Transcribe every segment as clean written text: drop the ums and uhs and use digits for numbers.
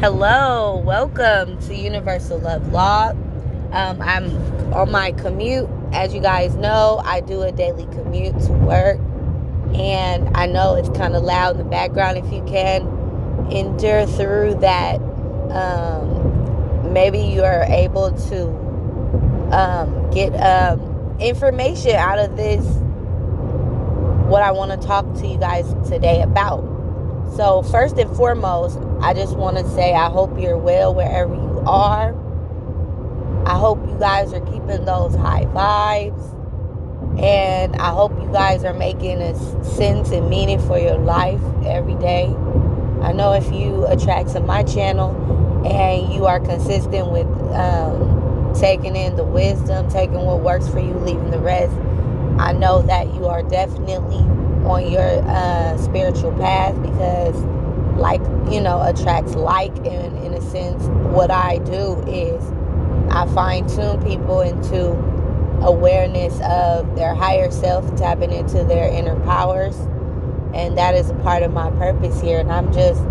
Hello, welcome to Universal Love Law. I'm on my commute. As you guys know, I do a daily commute to work, and I know it's kind of loud in the background. If you can endure through that, maybe you are able to get information out of this, what I want to talk to you guys today about. So first and foremost, I just want to say I hope you're well wherever you are. I hope you guys are keeping those high vibes. And I hope you guys are making a sense and meaning for your life every day. I know if you attract to my channel and you are consistent with taking in the wisdom, taking what works for you, leaving the rest, I know that you are definitely on your spiritual path, because attracts like. And in a sense, what I do is I fine tune people into awareness of their higher self, tapping into their inner powers, and that is a part of my purpose here. And I'm just,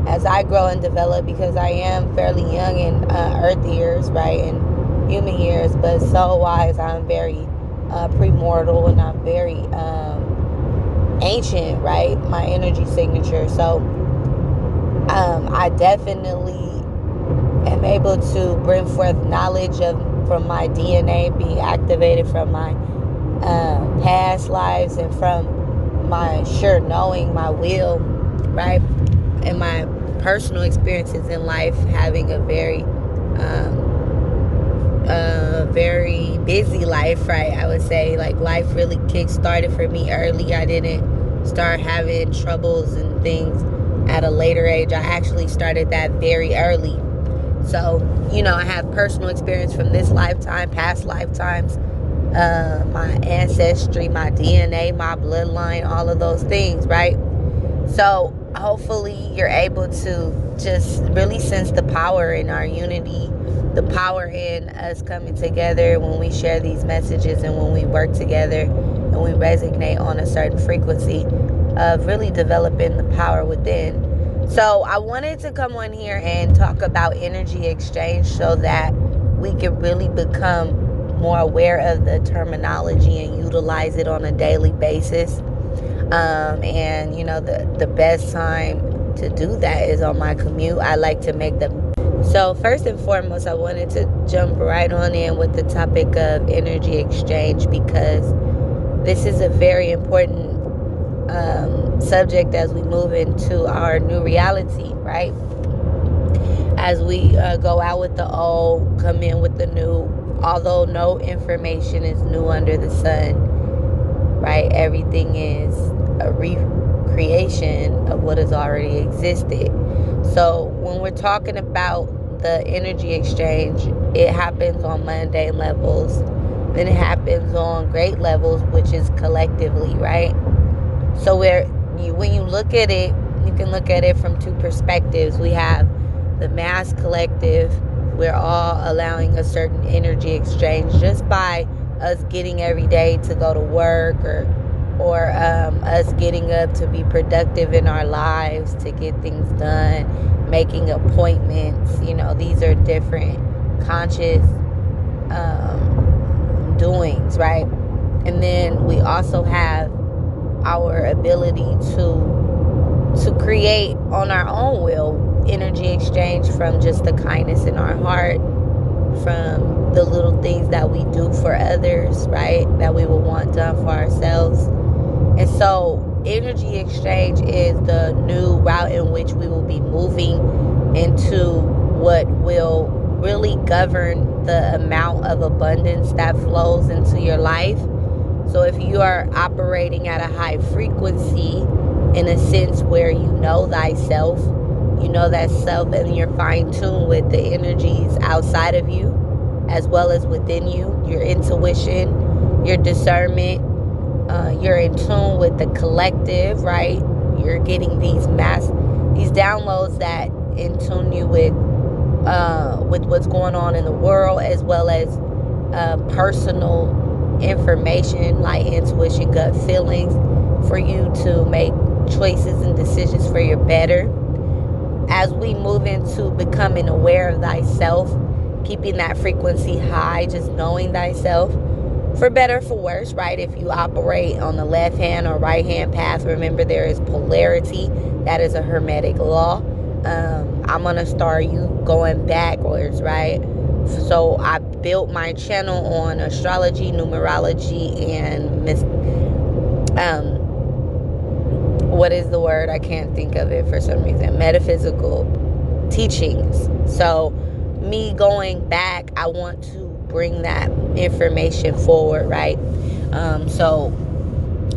as I grow and develop, because I am fairly young in earth years, right, and human years, but soul wise I'm very premortal, and I'm very ancient, right? My energy signature. So I definitely am able to bring forth knowledge from my DNA being activated from my past lives, and from my sure knowing, my will, right, and my personal experiences in life, having a very busy life, right? I would say, like, life really kick-started for me early. I didn't start having troubles and things at a later age. I actually started that very early. So, I have personal experience from this lifetime, past lifetimes, my ancestry, my DNA, my bloodline, all of those things, right? So hopefully you're able to just really sense the power in our unity, the power in us coming together when we share these messages, and when we work together and we resonate on a certain frequency of really developing the power within. So I wanted to come on here and talk about energy exchange, so that we can really become more aware of the terminology and utilize it on a daily basis. And the best time to do that is on my commute. I like to make them. So first and foremost, I wanted to jump right on in with the topic of energy exchange, because this is a very important subject as we move into our new reality, right? As we go out with the old, come in with the new, although no information is new under the sun, right? Everything is a recreation of what has already existed. So when we're talking about the energy exchange, it happens on mundane levels, then it happens on great levels, which is collectively, right? So when you look at it, you can look at it from two perspectives. We have the mass collective. We're all allowing a certain energy exchange just by us getting every day to go to work, or us getting up to be productive in our lives, to get things done, making appointments. These are different conscious doings, right? And then we also have our ability to create on our own will energy exchange from just the kindness in our heart, from the little things that we do for others, right, that we will want done for ourselves. And so energy exchange is the new route in which we will be moving into what will really govern the amount of abundance that flows into your life. So if you are operating at a high frequency, in a sense where you know thyself, you know that self, and you're fine-tuned with the energies outside of you as well as within you, your intuition, your discernment, you're in tune with the collective, right? You're getting these downloads that in tune you with what's going on in the world, as well as personal information like intuition, gut feelings, for you to make choices and decisions for your better. as we move into becoming aware of thyself, keeping that frequency high, just knowing thyself, for better, for worse, right? If you operate on the left hand or right hand path, remember there is polarity. That is a hermetic law. I'm going to start you going backwards, right? So I built my channel on astrology, numerology, and what is the word? I can't think of it for some reason. Metaphysical teachings. So me going back, I want to bring that information forward, right? So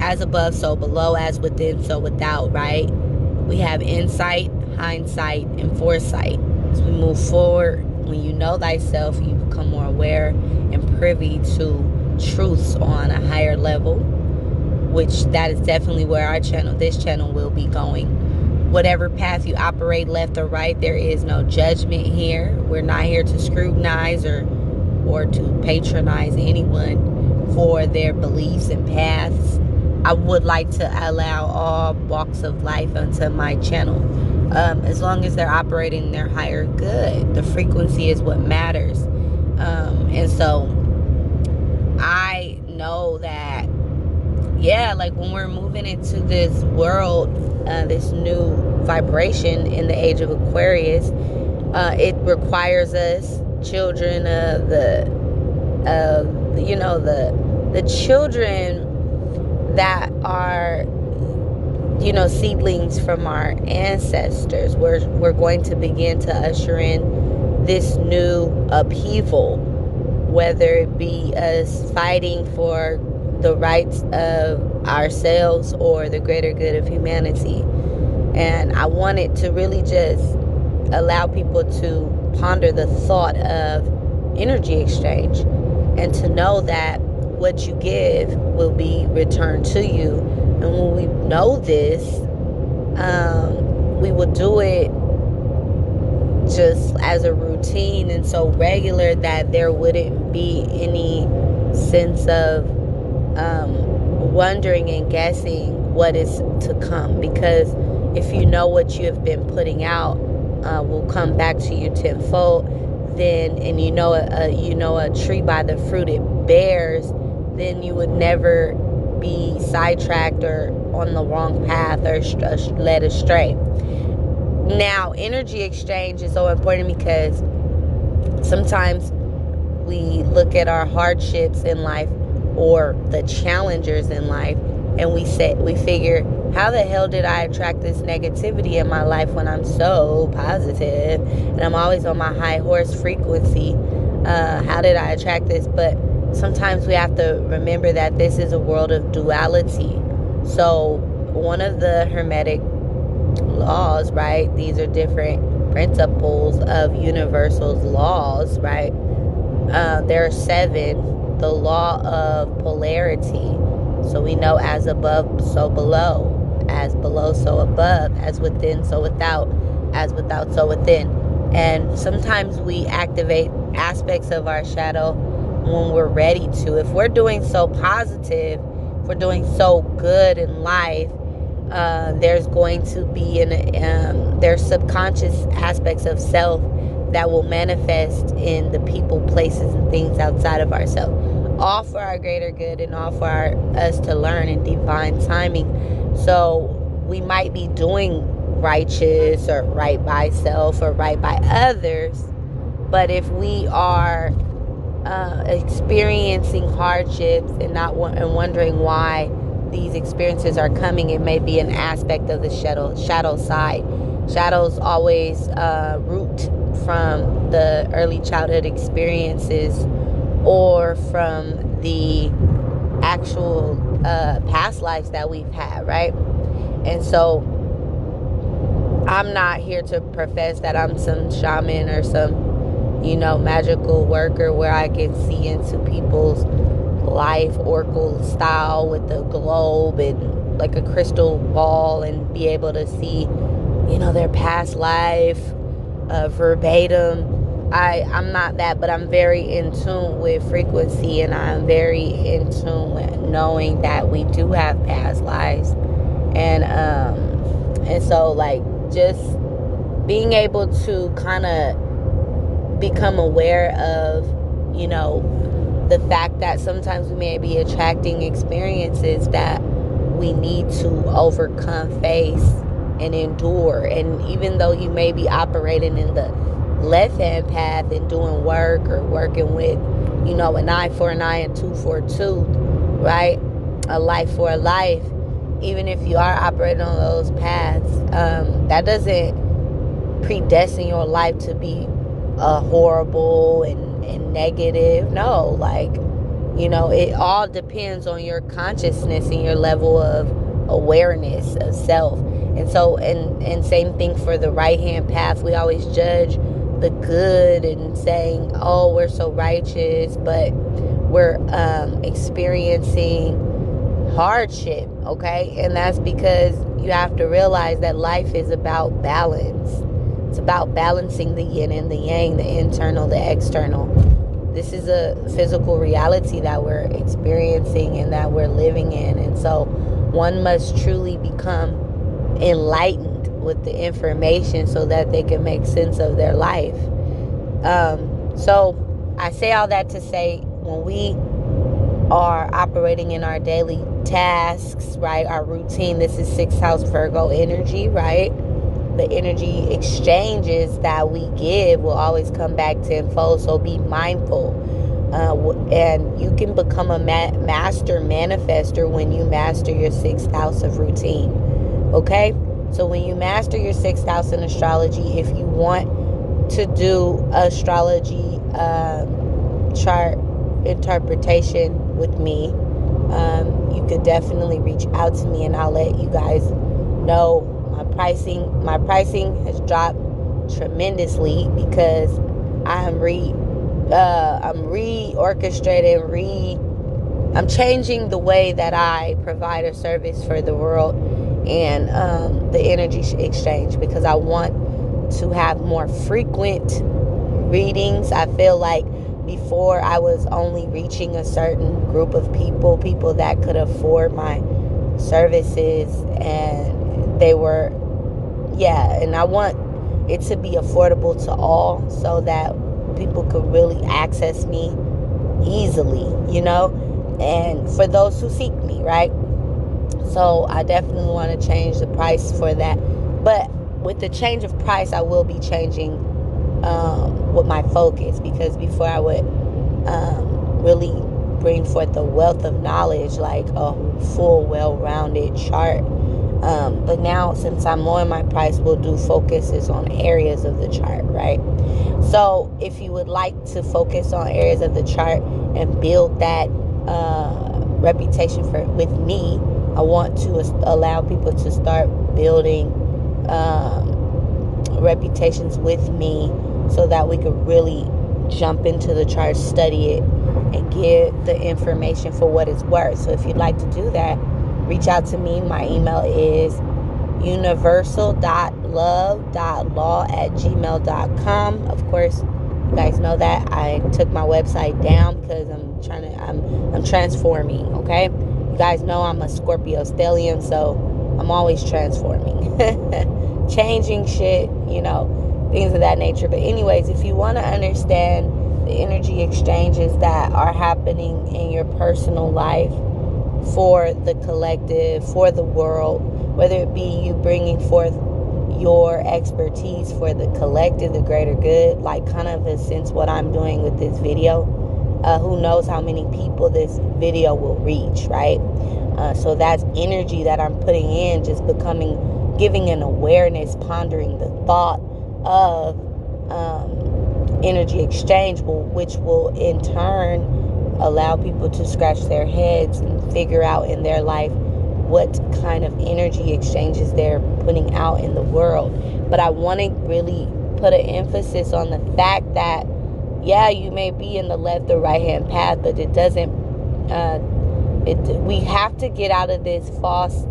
as above, so below, as within, so without, right? We have insight, hindsight, and foresight. As we move forward, when you know thyself, you become more aware and privy to truths on a higher level, which that is definitely where this channel will be going. Whatever path you operate, left or right, there is no judgment here. We're not here to scrutinize or to patronize anyone for their beliefs and paths. I would like to allow all walks of life onto my channel, as long as they're operating their higher good. The frequency is what matters. And so I know that, yeah, like when we're moving into this world, this new vibration in the age of Aquarius, it requires us, children of the children that are, seedlings from our ancestors. We're going to begin to usher in this new upheaval, whether it be us fighting for the rights of ourselves or the greater good of humanity. And I wanted to really just allow people to ponder the thought of energy exchange, and to know that what you give will be returned to you. And when we know this, we will do it just as a routine and so regular that there wouldn't be any sense of wondering and guessing what is to come. Because if you know what you have been putting out will come back to you tenfold, then, and you know a tree by the fruit it bears, then you would never be sidetracked or on the wrong path or led astray. Now, energy exchange is so important because sometimes we look at our hardships in life or the challengers in life, and we figure, how the hell did I attract this negativity in my life when I'm so positive and I'm always on my high horse frequency? How did I attract this? But sometimes we have to remember that this is a world of duality. So one of the hermetic laws, right? These are different principles of universal laws, right? There are 7. The law of polarity. So we know as above, so below. As below, so above. As within, so without. As without, so within. And sometimes we activate aspects of our shadow when we're ready to. If we're doing so positive, if we're doing so good in life, there's going to be there's subconscious aspects of self that will manifest in the people, places, and things outside of ourselves, all for our greater good and all for us to learn in divine timing. So we might be doing righteous or right by self or right by others, but if we are experiencing hardships and wondering why these experiences are coming, it may be an aspect of the shadow side. Shadows always root from the early childhood experiences or from the actual past lives that we've had, right? And so I'm not here to profess that I'm some shaman or some magical worker where I can see into people's life oracle style with the globe and like a crystal ball and be able to see their past life verbatim. I'm not that, but I'm very in tune with frequency, and I'm very in tune with knowing that we do have past lives, and so like just being able to kind of become aware of, you know, the fact that sometimes we may be attracting experiences that we need to overcome, face, and endure. And even though you may be operating in the left-hand path and doing work or working with, you know, an eye for an eye and tooth for a tooth, right? A life for a life. Even if you are operating on those paths, that doesn't predestine your life to be horrible and negative. No, like, you know, it all depends on your consciousness and your level of awareness of self. And so, and same thing for the right-hand path. We always judge the good and saying, oh, we're so righteous, but we're experiencing hardship, okay? And that's because you have to realize that life is about balance. It's about balancing the yin and the yang, the internal, the external. This is a physical reality that we're experiencing and that we're living in. And so one must truly become enlightened with the information so that they can make sense of their life. So I say all that to say, when we are operating in our daily tasks, right, our routine, this is 6th house Virgo energy, right? The energy exchanges that we give will always come back tenfold. So be mindful. And you can become a master manifester when you master your 6th house of routine. Okay? So when you master your 6th house in astrology, if you want to do astrology chart interpretation with me, you could definitely reach out to me and I'll let you guys know. My pricing has dropped tremendously because I'm reorchestrating, I'm changing the way that I provide a service for the world and the energy exchange, because I want to have more frequent readings. I feel like before I was only reaching a certain group of people that could afford my services, and they were, and I want it to be affordable to all so that people could really access me easily, you know, and for those who seek me, right? So I definitely want to change the price for that. But with the change of price, I will be changing with my focus, because before I would really bring forth the wealth of knowledge, like a full, well-rounded chart. But now, since I'm lowering my price, we'll do focuses on areas of the chart, right? So if you would like to focus on areas of the chart and build that reputation with me, I want to allow people to start building reputations with me so that we could really jump into the chart, study it, and give the information for what it's worth. So if you'd like to do that, reach out to me. My email is universal.love.law@gmail.com. Of course, you guys know that I took my website down because I'm transforming, okay? You guys know I'm a Scorpio stellium, so I'm always transforming. Changing shit, you know, things of that nature. But anyways, if you want to understand the energy exchanges that are happening in your personal life for the collective, for the world, whether it be you bringing forth your expertise for the collective, the greater good, like kind of a sense what I'm doing with this video. Who knows how many people this video will reach, right? So that's energy that I'm putting in, just giving an awareness, pondering the thought of energy exchange, which will in turn allow people to scratch their heads and figure out in their life what kind of energy exchanges they're putting out in the world. But I want to really put an emphasis on the fact that, you may be in the left or right hand path, but it doesn't, we have to get out of this false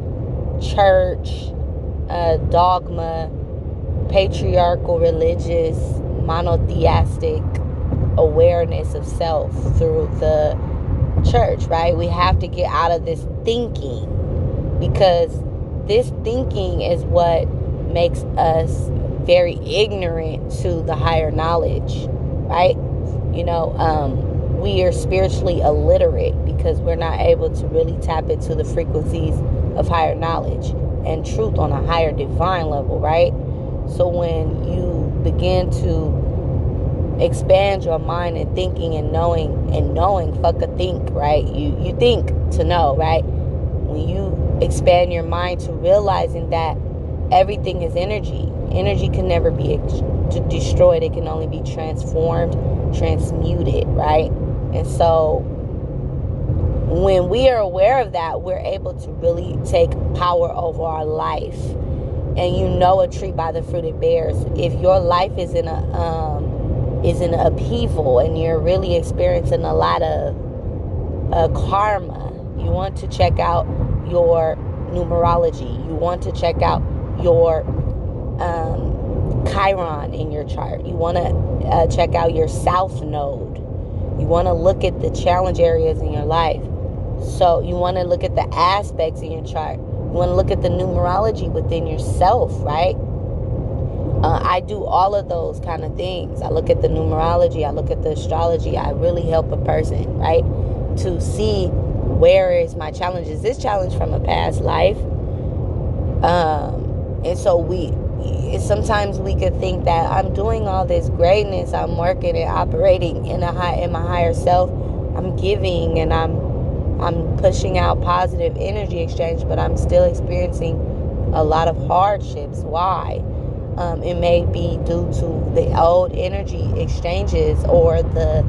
church, dogma, patriarchal, religious, monotheistic awareness of self through the church, right? We have to get out of this thinking, because this thinking is what makes us very ignorant to the higher knowledge, right? We are spiritually illiterate because we're not able to really tap into the frequencies of higher knowledge and truth on a higher divine level, right? So when you begin to expand your mind and thinking and knowing, fuck a think, right? You think to know, right? When you expand your mind to realizing that everything is energy. Energy can never be destroyed. It can only be transformed, transmuted, right? And so when we are aware of that, we're able to really take power over our life. And you know a tree by the fruit it bears. If your life is in an upheaval and you're really experiencing a lot of karma, you want to check out your numerology. You want to check out your Chiron in your chart. You want to check out your South Node. You want to look at the challenge areas in your life. So you want to look at the aspects in your chart. You want to look at the numerology within yourself, right? I do all of those kind of things. I look at the numerology. I look at the astrology. I really help a person, right, to see where is my challenge. Is this challenge from a past life? And so sometimes we could think that I'm doing all this greatness. I'm working and operating in my higher self. I'm giving and I'm pushing out positive energy exchange, but I'm still experiencing a lot of hardships. Why? It may be due to the old energy exchanges or the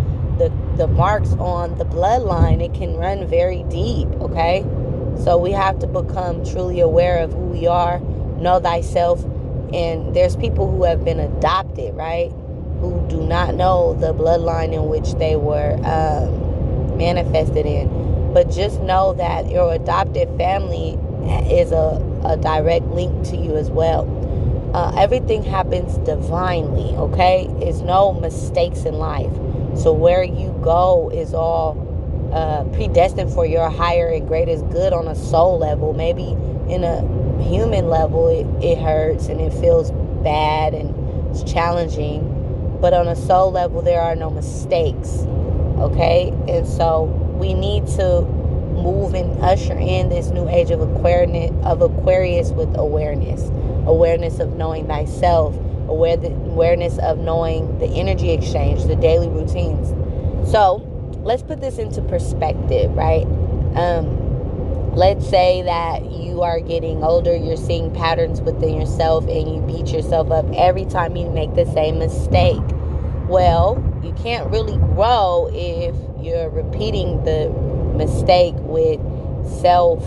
marks on the bloodline. It can run very deep, okay? So we have to become truly aware of who we are, know thyself. And there's people who have been adopted, right, who do not know the bloodline in which they were manifested in. But just know that your adopted family is a direct link to you as well. Everything happens divinely, okay? There's no mistakes in life. So where you go is all predestined for your higher and greatest good on a soul level. Maybe in a human level, it hurts and it feels bad and it's challenging. But on a soul level, there are no mistakes, okay? And so we need to move and usher in this new age of Aquarius with awareness of knowing thyself, awareness of knowing the energy exchange, the daily routines. So let's put this into perspective, right? Let's say that you are getting older, you're seeing patterns within yourself, and you beat yourself up every time you make the same mistake. Well, you can't really grow if you're repeating the mistake with self,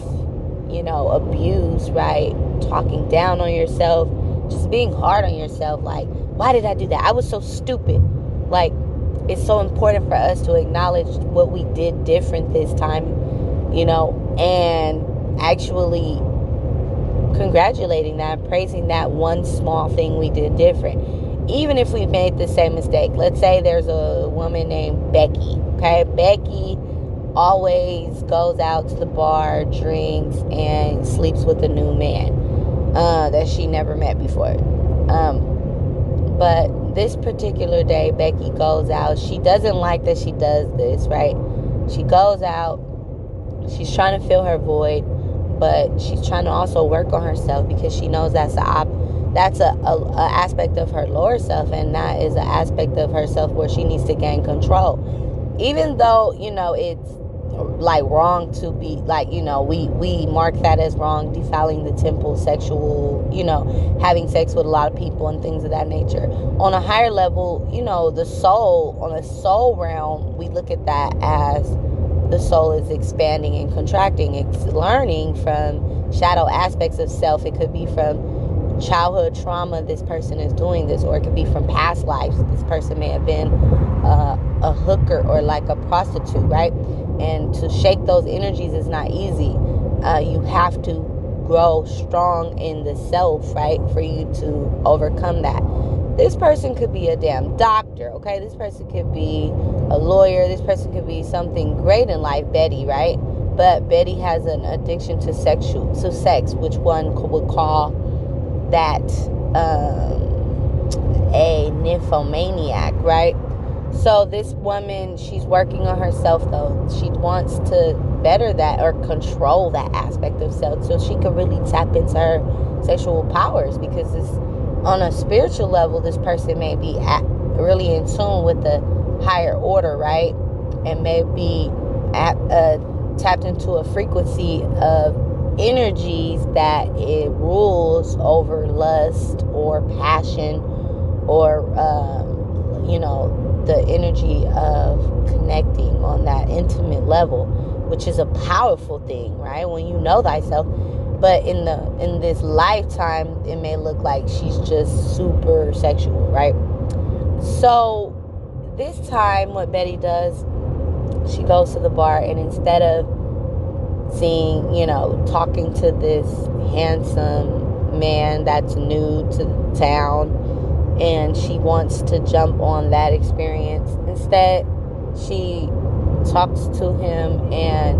abuse, right? Talking down on yourself, just being hard on yourself. Like, why did I do that? I was so stupid. Like, it's so important for us to acknowledge what we did different this time, and actually congratulating that, praising that one small thing we did different. Even if we made the same mistake. Let's say there's a woman named Becky, okay? Becky always goes out to the bar, drinks, and sleeps with a new man that she never met before. But this particular day, Becky goes out. She doesn't like that she does this, right? She goes out. She's trying to fill her void, but she's trying to also work on herself because she knows that's a aspect of her lower self, and that is an aspect of herself where she needs to gain control. Even though, it's like wrong to be like, we mark that as wrong, defiling the temple, sexual, having sex with a lot of people and things of that nature. On a higher level, the soul, on a soul realm, we look at that as the soul is expanding and contracting. It's learning from shadow aspects of self. It could be from childhood trauma, this person is doing this, or it could be from past lives. This person may have been a hooker or like a prostitute, right? And to shake those energies is not easy. You have to grow strong in the self, right, for you to overcome that. This person could be a damn doctor, okay? This person could be a lawyer. This person could be something great in life, Betty, right? But Betty has an addiction to sex, which one would call that a nymphomaniac, right? So this woman, she's working on herself though. She wants to better that or control that aspect of self so she can really tap into her sexual powers, because this, on a spiritual level, this person may be really in tune with the higher order, right? And may be tapped into a frequency of energies that it rules over lust or passion or the energy of connecting on that intimate level, which is a powerful thing, right? When you know thyself. But in this lifetime, it may look like she's just super sexual, right? So this time, what Betty does, she goes to the bar, and instead of talking to this handsome man that's new to the town, and she wants to jump on that experience, instead she talks to him, and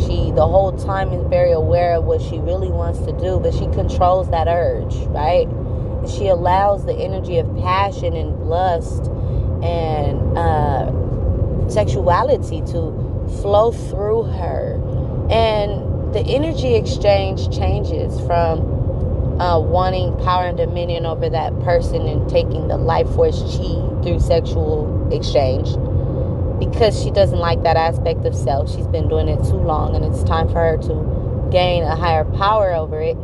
she the whole time is very aware of what she really wants to do, but she controls that urge, right? She allows the energy of passion and lust and sexuality to flow through her, and the energy exchange changes from wanting power and dominion over that person and taking the life force chi through sexual exchange, because she doesn't like that aspect of self. She's been doing it too long, and it's time for her to gain a higher power over it.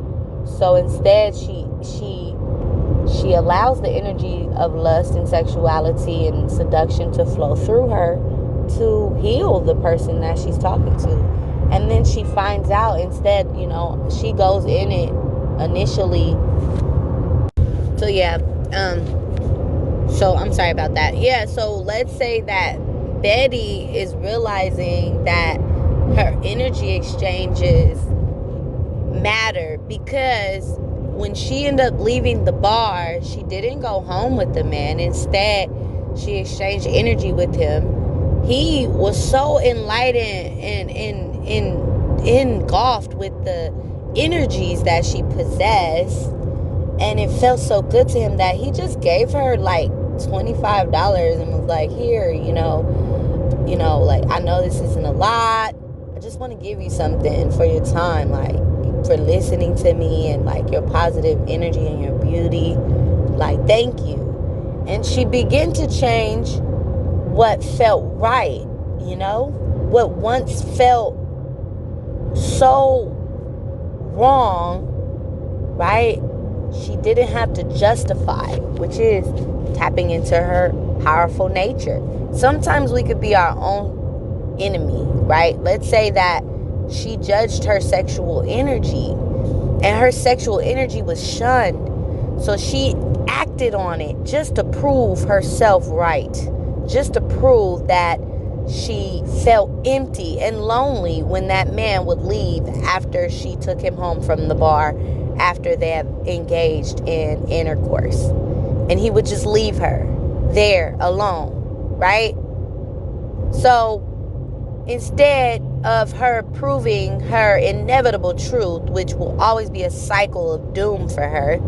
So instead, she allows the energy of lust and sexuality and seduction to flow through her to heal the person that she's talking to. And then she finds out, instead, she goes in it initially. So yeah, so I'm sorry about that. Yeah, so let's say that Betty is realizing that her energy exchanges matter, because when she ended up leaving the bar, she didn't go home with the man. Instead, she exchanged energy with him. He was so enlightened and engulfed with the energies that she possessed, and it felt so good to him that he just gave her like $25 and was like, here, like, I know this isn't a lot, I just want to give you something for your time, like, for listening to me, and like your positive energy and your beauty, like, thank you. And she began to change what felt right, what once felt so wrong, right? She didn't have to justify, which is tapping into her powerful nature. Sometimes we could be our own enemy, right? Let's say that she judged her sexual energy, and her sexual energy was shunned. So she acted on it just to prove herself right, just to prove that she felt empty and lonely when that man would leave after she took him home from the bar, after they have engaged in intercourse. And he would just leave her there alone, right? So instead of her proving her inevitable truth, which will always be a cycle of doom for her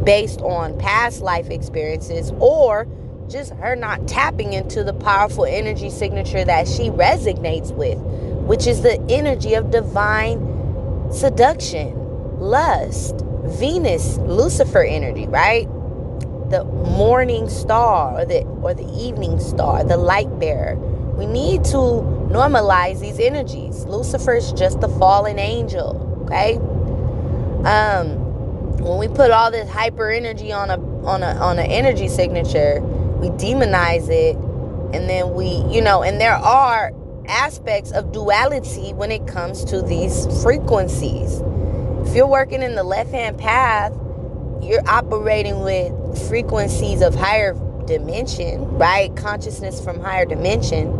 based on past life experiences, or just her not tapping into the powerful energy signature that she resonates with, which is the energy of divine seduction, lust, Venus, Lucifer energy, right? The morning star or the evening star, the light bearer. We need to normalize these energies. Lucifer is just the fallen angel, okay? When we put all this hyper energy on an energy signature, we demonize it, and then and there are aspects of duality when it comes to these frequencies. If you're working in the left-hand path, you're operating with frequencies of higher dimension, right? Consciousness from higher dimension.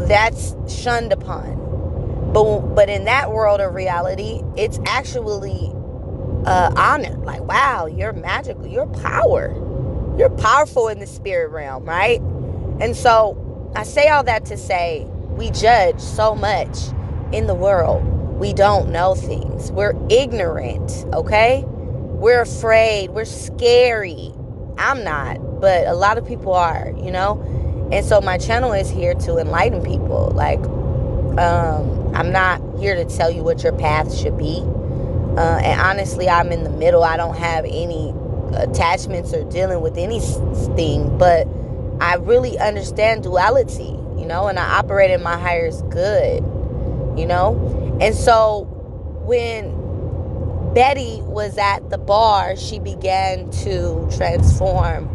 That's shunned upon. But in that world of reality, it's actually honored. Like, wow, you're magical. You're powerful in the spirit realm, right? And so I say all that to say, we judge so much in the world. We don't know things. We're ignorant, okay? We're afraid. We're scary. I'm not. but a lot of people are, and so my channel is here to enlighten people. Like, I'm not here to tell you what your path should be, and honestly, I'm in the middle. I don't have any attachments or dealing with anything, but I really understand duality, and I operate in my highest good, and so when Betty was at the bar, she began to transform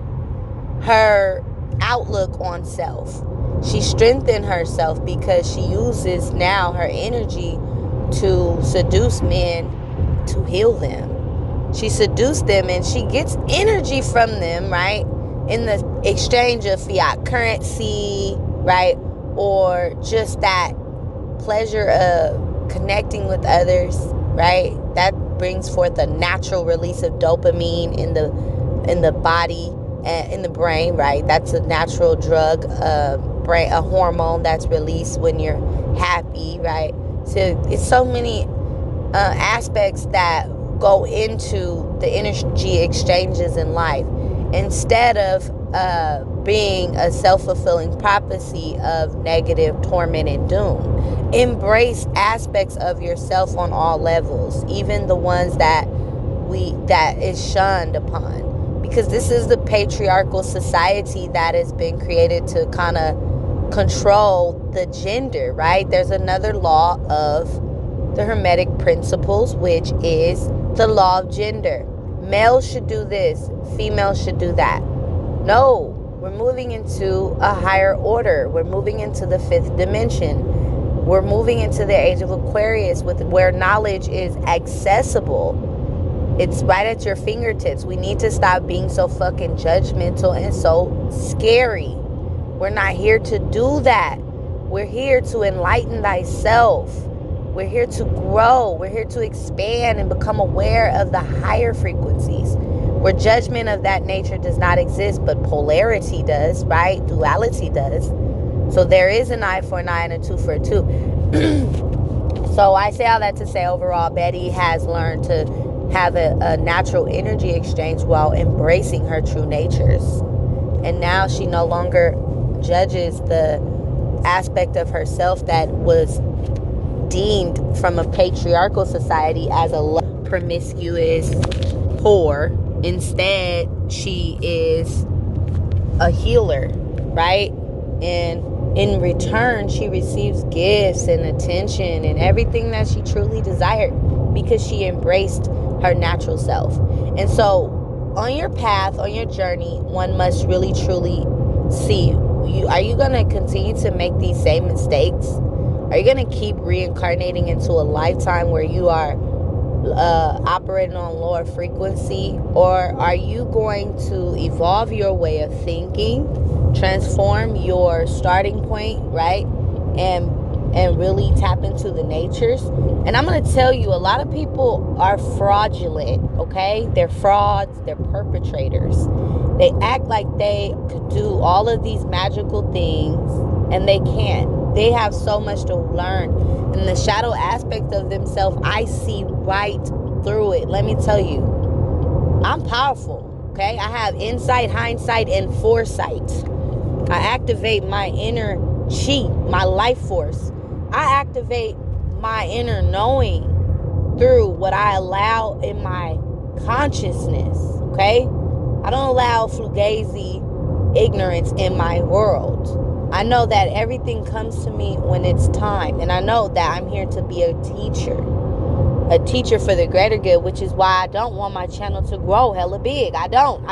her outlook on self. She strengthened herself because she uses now her energy to seduce men to heal them. She seduced them and she gets energy from them, right? In the exchange of fiat currency, right? Or just that pleasure of connecting with others, right? That brings forth a natural release of dopamine in the body and in the brain, right? That's a natural drug, a hormone that's released when you're happy, right? So it's so many aspects that go into the energy exchanges in life, instead of being a self-fulfilling prophecy of negative torment and doom. Embrace aspects of yourself on all levels, even the ones that is shunned upon, because this is the patriarchal society that has been created to kind of control the gender, right? There's another law of the Hermetic principles, which is the law of gender. Male should do this, female should do that. No, we're moving into a higher order. We're moving into the fifth dimension. We're moving into the age of Aquarius, where knowledge is accessible. It's right at your fingertips. We need to stop being so fucking judgmental and so scary. We're not here to do that. We're here to enlighten thyself. We're here to grow. We're here to expand and become aware of the higher frequencies, where judgment of that nature does not exist, but polarity does, right? Duality does. So there is an eye for an eye and a tooth for a tooth. So I say all that to say, overall, Betty has learned to have a natural energy exchange while embracing her true natures. And now she no longer judges the aspect of herself that was deemed from a patriarchal society as a promiscuous whore. Instead, she is a healer, right? And in return, she receives gifts and attention and everything that she truly desired, because she embraced her natural self. And so on your path, on your journey, one must really truly see, are you going to continue to make these same mistakes? Are you going to keep reincarnating into a lifetime where you are operating on lower frequency? Or are you going to evolve your way of thinking, transform your starting point, right? And really tap into the natures? And I'm going to tell you, a lot of people are fraudulent, okay? They're frauds, they're perpetrators. They act like they could do all of these magical things, and they can't. They have so much to learn. And the shadow aspect of themselves, I see right through it. Let me tell you, I'm powerful, okay? I have insight, hindsight, and foresight. I activate my inner chi, my life force. I activate my inner knowing through what I allow in my consciousness, okay? I don't allow fugazi ignorance in my world. I know that everything comes to me when it's time. And I know that I'm here to be a teacher for the greater good, which is why I don't want my channel to grow hella big. I don't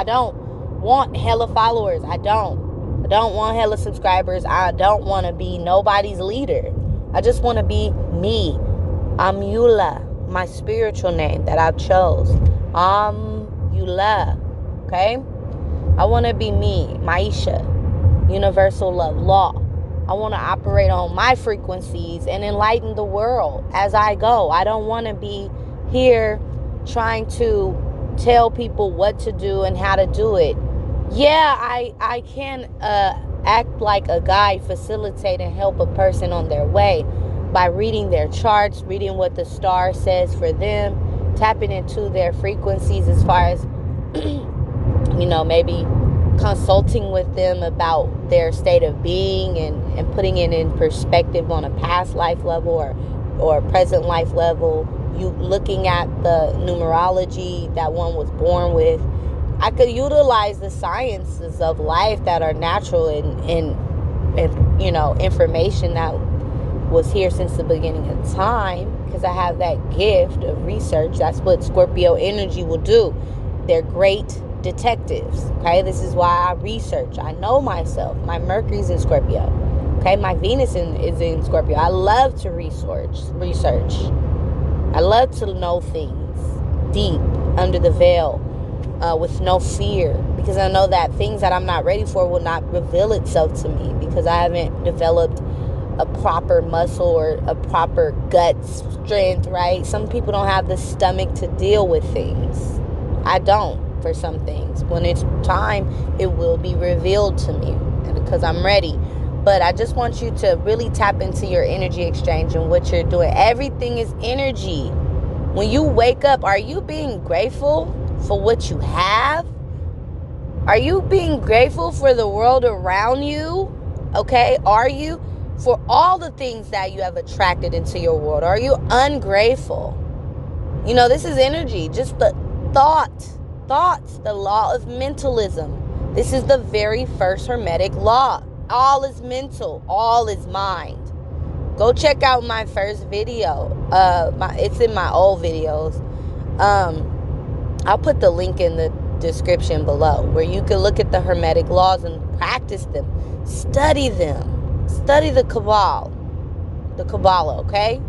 want hella followers. I don't want hella subscribers. I don't want to be nobody's leader. I just want to be me. I'm Eula, my spiritual name that I've chose. I'm Eula, okay? I want to be me, Maisha. Universal love law. I want to operate on my frequencies and enlighten the world as I go. I don't want to be here trying to tell people what to do and how to do it. Yeah, I can act like a guide, facilitate and help a person on their way by reading their charts, reading what the star says for them, tapping into their frequencies as far as maybe consulting with them about their state of being and putting it in perspective on a past life level or present life level. You looking at the numerology that one was born with. I could utilize the sciences of life that are natural and information that was here since the beginning of time, because I have that gift of research. That's what Scorpio energy will do. They're great detectives. Okay, this is why I research. I know myself. My Mercury's in Scorpio. Okay, my Venus is in Scorpio. I love to research. I love to know things deep under the veil, with no fear, because I know that things that I'm not ready for will not reveal itself to me, because I haven't developed a proper muscle or a proper gut strength, right? Some people don't have the stomach to deal with things. I don't, for some things. When it's time, it will be revealed to me, and because I'm ready. But I just want you to really tap into your energy exchange and what you're doing. Everything is energy. When you wake up, are you being grateful for what you have? Are you being grateful for the world around you? Okay, are you? For all the things that you have attracted into your world, are you ungrateful? This is energy. Just the thoughts, the law of mentalism. This is the very first Hermetic law. All is mental, all is mind. Go check out my first video. It's in my old videos. I'll put the link in the description below, where you can look at the Hermetic laws and practice them. Study them. Study the Kabbalah, okay?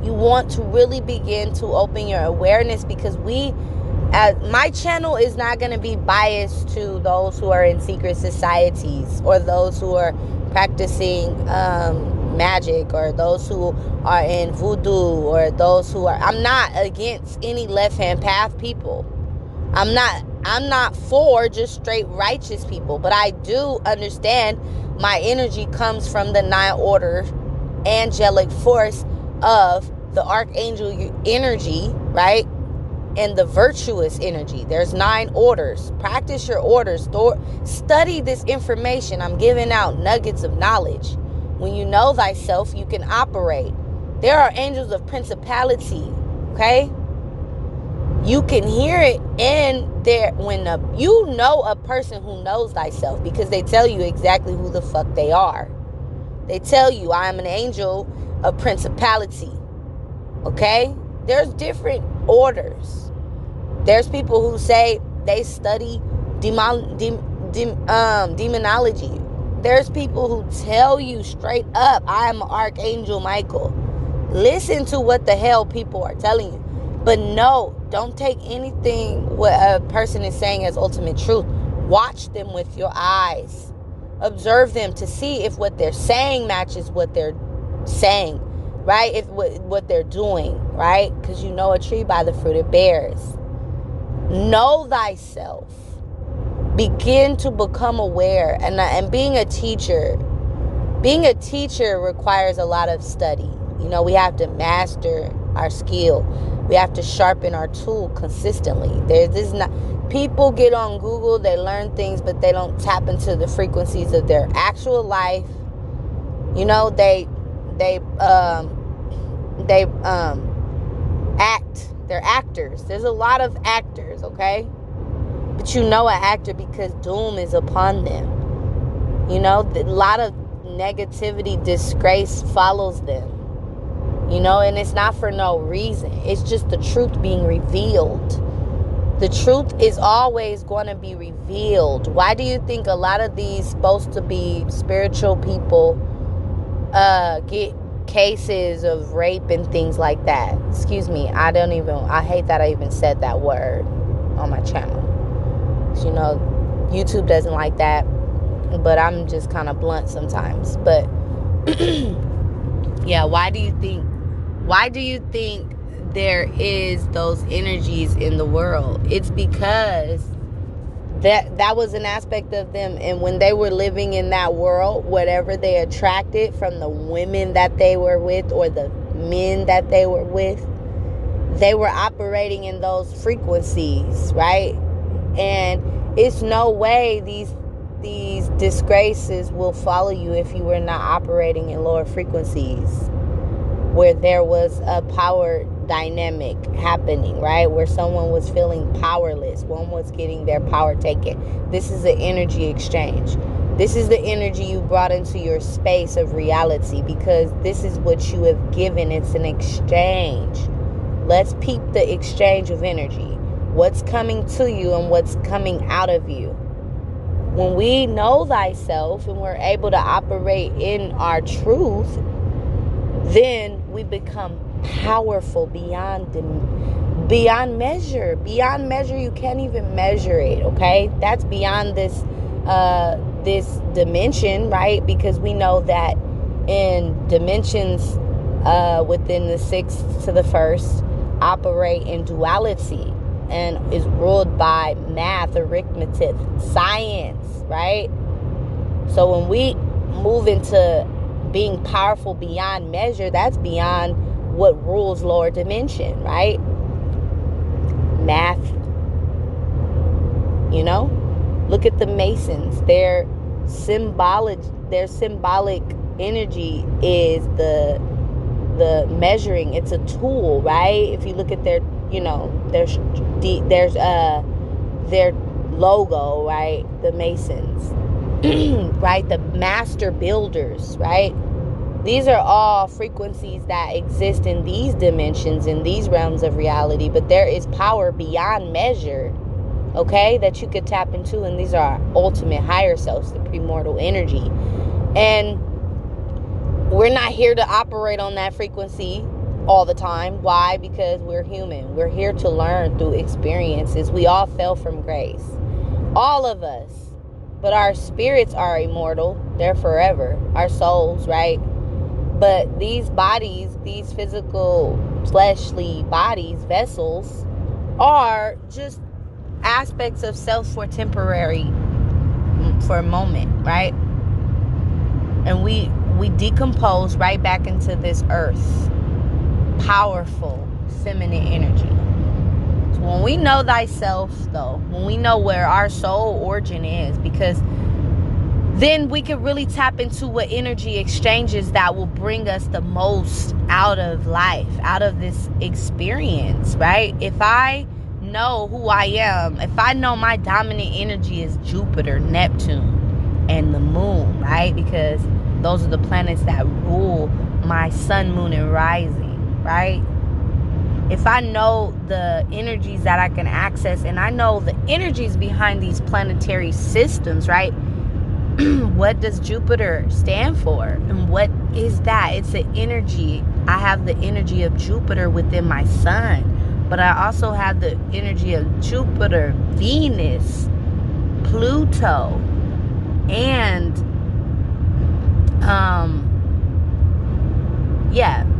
You want to really begin to open your awareness, because my channel is not going to be biased to those who are in secret societies, or those who are practicing magic, or those who are in voodoo, or those who are... I'm not against any left-hand path people. I'm not for just straight righteous people, but I do understand my energy comes from the 9 order angelic force of the archangel energy, right? And the virtuous energy. There's 9 orders. Practice your orders. Study this information. I'm giving out nuggets of knowledge. When you know thyself, you can operate. There are angels of principality, okay? You can hear it in there when you know a person who knows thyself, because they tell you exactly who the fuck they are. They tell you, I am an angel of principality. Okay? There's different orders. There's people who say they study demonology. There's people who tell you straight up, I am Archangel Michael. Listen to what the hell people are telling you. But no, don't take anything what a person is saying as ultimate truth. Watch them with your eyes. Observe them to see if what they're saying matches what they're saying, right? If what they're doing, right? Because you know a tree by the fruit it bears. Know thyself. Begin to become aware. And being a teacher requires a lot of study. We have to master our skill. We have to sharpen our tool consistently. People get on Google, they learn things, but they don't tap into the frequencies of their actual life. They act. They're actors. There's a lot of actors, okay? But an actor because doom is upon them. A lot of negativity, disgrace follows them. And it's not for no reason. It's just the truth being revealed. The truth is always going to be revealed. Why do you think a lot of these supposed to be spiritual people get cases of rape and things like that? Excuse me. I hate that I even said that word on my channel. YouTube doesn't like that. But I'm just kind of blunt sometimes. But yeah, why do you think there is those energies in the world? It's because that was an aspect of them, and when they were living in that world, whatever they attracted from the women that they were with or the men that they were with, they were operating in those frequencies, right? And It's no way these disgraces will follow you if you were not operating in lower frequencies, where there was a power dynamic happening, right? Where someone was feeling powerless, one was getting their power taken. This is an energy exchange. This is the energy you brought into your space of reality, because this is what you have given. It's an exchange. Let's peep the exchange of energy. What's coming to you and what's coming out of you. When we know thyself and we're able to operate in our truth, then we become powerful beyond measure. Beyond measure, you can't even measure it, okay? That's beyond this dimension, right? Because we know that in dimensions within the 6th to the 1st operate in duality and is ruled by math, arithmetic, science, right? So when we move into being powerful beyond measure, that's beyond what rules lower dimension, right? Math, look at the Masons. Their symbolic energy is the measuring. It's a tool, right? If you look at their their logo, right? The Masons, right? The master builders, right? These are all frequencies that exist in these dimensions, in these realms of reality, but there is power beyond measure, okay, that you could tap into, and these are our ultimate higher selves, the premortal energy. And we're not here to operate on that frequency all the time. Why? Because we're human. We're here to learn through experiences. We all fell from grace. All of us. But our spirits are immortal. They're forever. Our souls, right? But these bodies, these physical, fleshly bodies, vessels, are just aspects of self for a moment, right? And we decompose right back into this earth. Powerful feminine energy. So when we know thyself, though, when we know where our soul origin is, because then we can really tap into what energy exchanges that will bring us the most out of life, out of this experience, right? If I know who I am, if I know my dominant energy is Jupiter, Neptune, and the moon, right? Because those are the planets that rule my sun, moon, and rising, right? If I know the energies that I can access, and I know the energies behind these planetary systems, right? What does Jupiter stand for? And what is that? It's an energy. I have the energy of Jupiter within my sun, but I also have the energy of Jupiter, Venus, Pluto, and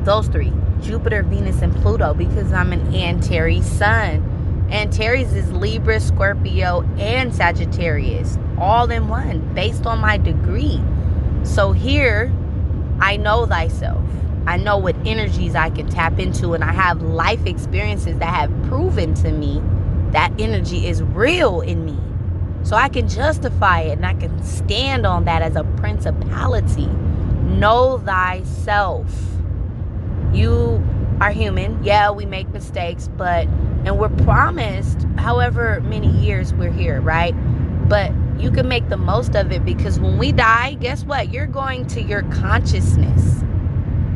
those three: Jupiter, Venus, and Pluto, because I'm an Antares sun. Antares is Libra, Scorpio, and Sagittarius, all in one, based on my degree. So here, I know thyself. I know what energies I can tap into, and I have life experiences that have proven to me that energy is real in me. So I can justify it, and I can stand on that as a principality. Know thyself. You are human. Yeah, we make mistakes, and we're promised however many years we're here, right? But you can make the most of it, because when we die, guess what? You're going to your consciousness.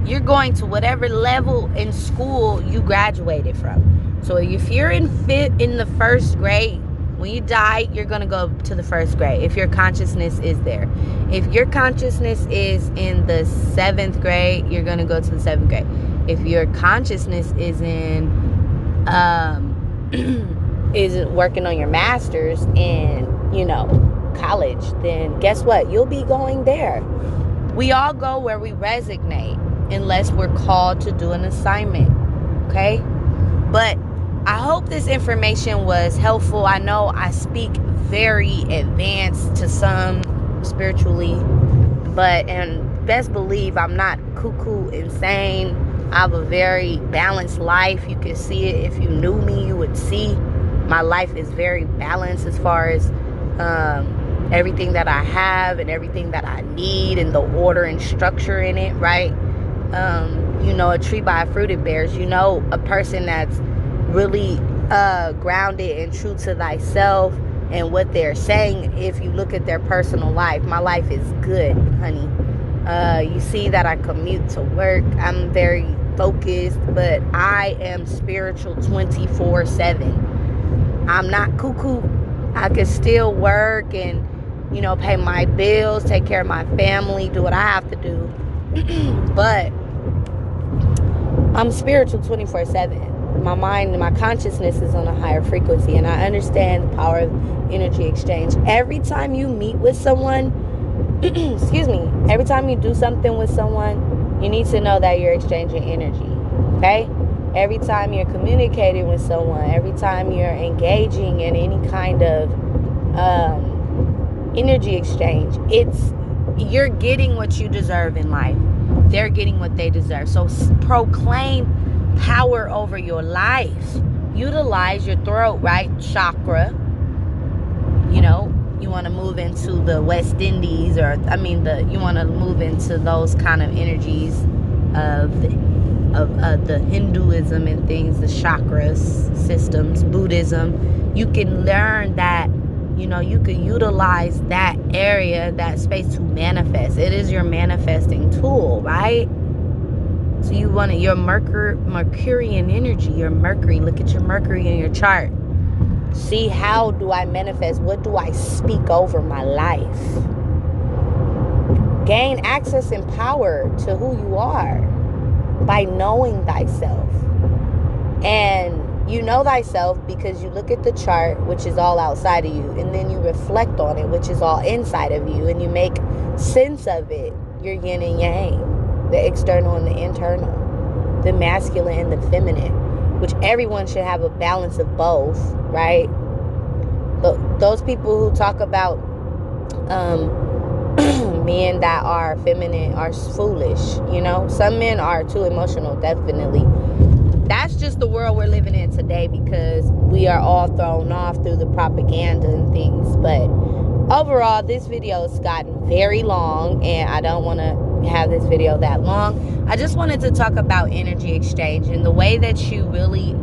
You're going to whatever level in school you graduated from. So if you're in the first grade, when you die, you're going to go to the first grade if your consciousness is there. If your consciousness is in the 7th grade, you're going to go to the 7th grade. If your consciousness is in is working on your master's in, college, then guess what? You'll be going there. We all go where we resonate, unless we're called to do an assignment. Okay? But I hope this information was helpful. I know I speak very advanced to some spiritually, and best believe I'm not cuckoo insane. I have a very balanced life. You can see it. If you knew me, you would see my life is very balanced as far as everything that I have and everything that I need and the order and structure in it, right? You know, a tree by a fruit it bears. You know, a person that's really grounded and true to thyself and what they're saying. If you look at their personal life, my life is good, honey. You see that I commute to work. I'm very focused, but I am spiritual 24/7. I'm not cuckoo. I can still work and, you know, pay my bills, take care of my family, do what I have to do. But I'm spiritual 24/7. My mind and my consciousness is on a higher frequency, and I understand the power of energy exchange. Every time you meet with someone, excuse me, every time you do something with someone, you need to know that you're exchanging energy, okay? Every time you're communicating with someone, every time you're engaging in any kind of energy exchange, you're getting what you deserve in life. They're getting what they deserve. So proclaim power over your life. Utilize your throat, right? Chakra. You know, you want to move into the West Indies, or you want to move into those kind of energies of the Hinduism and things, the chakras systems, Buddhism. You can learn that, you know, you can utilize that area, that space to manifest. It is your manifesting tool, right? So you want your Mercurian energy, your Mercury. Look at your Mercury in your chart. See, how do I manifest? What do I speak over my life? Gain access and power to who you are by knowing thyself. And you know thyself because you look at the chart, which is all outside of you, and then you reflect on it, which is all inside of you, and you make sense of it. Your yin and yang, the external and the internal, the masculine and the feminine, which everyone should have a balance of both, right? Those people who talk about men that are feminine are foolish, you know? Some men are too emotional, definitely. That's just the world we're living in today, because we are all thrown off through the propaganda and things. But overall, this video has gotten very long, and I don't want to have this video that long. I just wanted to talk about energy exchange and the way that you really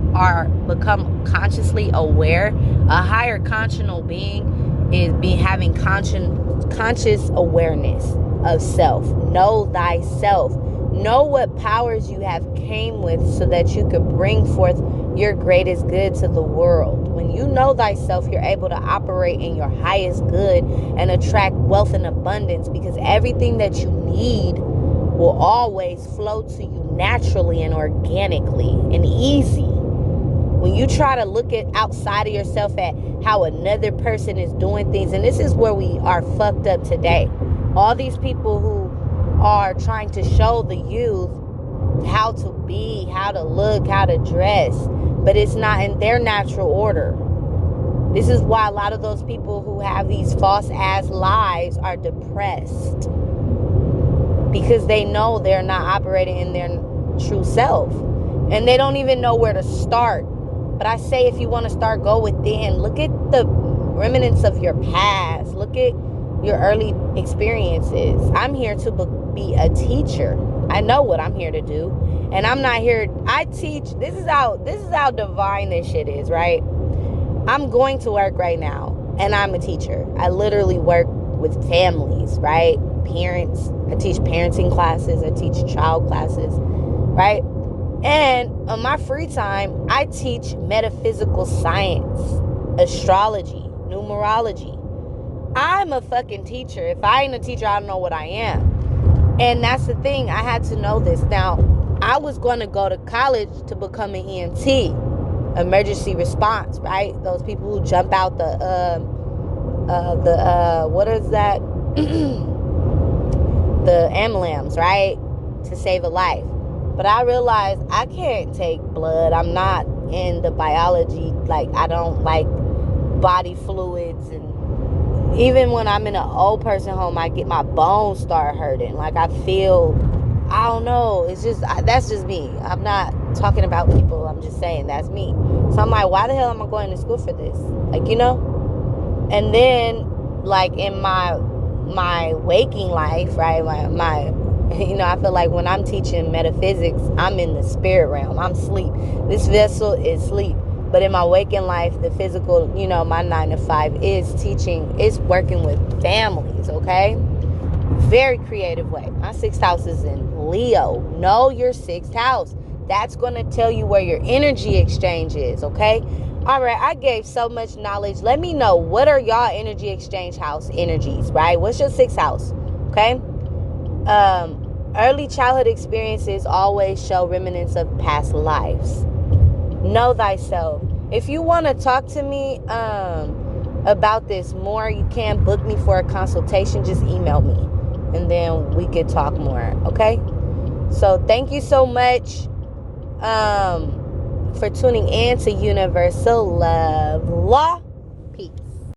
become consciously aware. A higher conscionable being is having conscious awareness of self. Know thyself. Know what powers you have came with so that you could bring forth your greatest good to the world. When you know thyself, you're able to operate in your highest good and attract wealth and abundance, because everything that you need will always flow to you naturally and organically and easy. When you try to look at outside of yourself at how another person is doing things, and this is where we are fucked up today. All these people who are trying to show the youth how to be, how to look, how to dress, but it's not in their natural order. This is why a lot of those people who have these false ass lives are depressed, because they know they're not operating in their true self, and they don't even know where to start. But I say, if you want to start, go within. Look at the remnants of your past. Look at your early experiences. I'm here to be a teacher. I know what I'm here to do, and I'm not here. I teach. This is how divine this shit is, right? I'm going to work right now, and I'm a teacher. I literally work with families, right? Parents. I teach parenting classes. I teach child classes, right? And on my free time, I teach metaphysical science, astrology, numerology. I'm a fucking teacher. If I ain't a teacher, I don't know what I am. And that's the thing. I had to know this. Now, I was going to go to college to become an EMT, emergency response, right? Those people who jump out what is that? The ambulance, right? To save a life. But I realized I can't take blood. I'm not in the biology. Like, I don't like body fluids. And even when I'm in an old person home, I get my bones start hurting. Like, I feel, I don't know. It's just, that's just me. I'm not talking about people. I'm just saying that's me. So I'm like, why the hell am I going to school for this? Like, you know? And then, like, in my waking life, right, my I feel like when I'm teaching metaphysics, I'm in the spirit realm. I'm sleep. This vessel is sleep. But in my waking life, the physical, my 9 to 5 is teaching, is working with families, okay? Very creative way. My 6th house is in Leo. Know your 6th house. That's going to tell you where your energy exchange is, okay? All right, I gave so much knowledge. Let me know, what are y'all energy exchange house energies, right? What's your 6th house, okay? Early childhood experiences always show remnants of past lives. Know thyself. If you want to talk to me about this more, you can book me for a consultation. Just email me, and then we could talk more, okay? So thank you so much for tuning in to Universal Love Law.